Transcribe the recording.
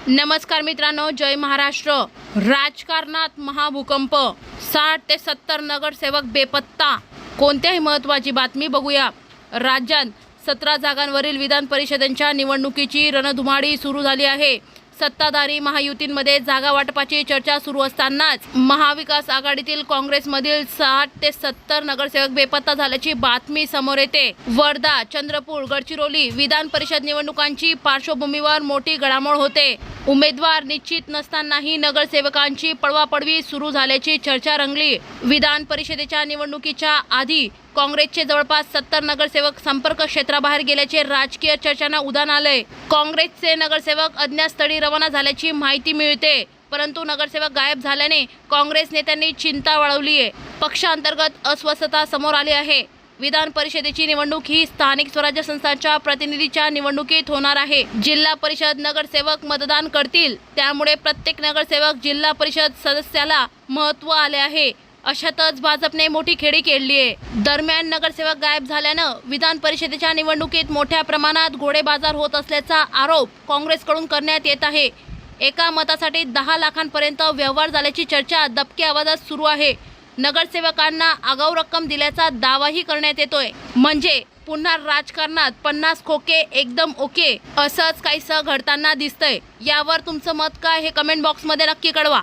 नमस्कार मित्रांनो, जय महाराष्ट्र। राजकारणात महाभूकंप, 60 ते 70 नगरसेवक बेपत्ता। कोणत्याही महत्त्वाची बातमी बघूया। राज्यात 17 जागांवरील विधान परिषदेच्या निवडणुकीची रणधुमाळी सुरू झाली आहे। सत्ताधारी महायुतींमध्ये जागा वाटपाची चर्चा सुरू असतानाच महाविकास आघाडीतील काँग्रेसमधील 60 ते 70 नगरसेवक बेपत्ता झाल्याची बातमी समोर येते। वर्धा, चंद्रपूर, गडचिरोली विधान परिषद निवडणुकांची पार्श्वभूमीवर मोठी घडामोड होते। उमेदवार निश्चित नसतानाही नगरसेवकांची पळवापळवी सुरू झाल्याची चर्चा रंगली। विधान परिषदेच्या निवडणुकीच्या आधी काँग्रेसचे जवळपास 70 नगरसेवक संपर्क क्षेत्राबाहेर गेल्याचे राजकीय चर्चांना उधाण आले। काँग्रेसचे नगरसेवक अज्ञात स्थळी रवाना झाल्याची माहिती मिळते, परंतु नगरसेवक गायब झाल्याने काँग्रेस नेत्यांनी चिंता वाढवली आहे। पक्षांतर्गत अस्वस्थता समोर आली आहे। विधान परिषदेची निवडणूक ही स्थानिक स्वराज्य संस्थांच्या प्रतिनिधीच्या निवडणुकीत होणार आहे। जिल्हा परिषद नगरसेवक मतदान करतील, त्यामुळे प्रत्येक नगरसेवक जिल्हा परिषद सदस्याला महत्त्व आले आहे। अशातच भाजपने मोठी खेळी केली आहे। दरम्यान नगरसेवक गायब झाल्यानं विधान परिषदेच्या निवडणुकीत मोठ्या प्रमाणात घोडेबाजार होत असल्याचा आरोप काँग्रेसकडून करण्यात येत आहे। एका मतासाठी 10 लाखांपर्यंत व्यवहार झाल्याची चर्चा दबक्या आवाजात सुरू आहे। नगरसेवकांना आगाऊ रक्कम दिल्याचा दावाही करण्यात येतोय। म्हणजे पुन्हा राजकारणात 50 खोके एकदम ओके असंच काहीसं घडताना दिसतंय। यावर तुमचं मत काय हे कमेंट बॉक्समध्ये नक्की कळवा।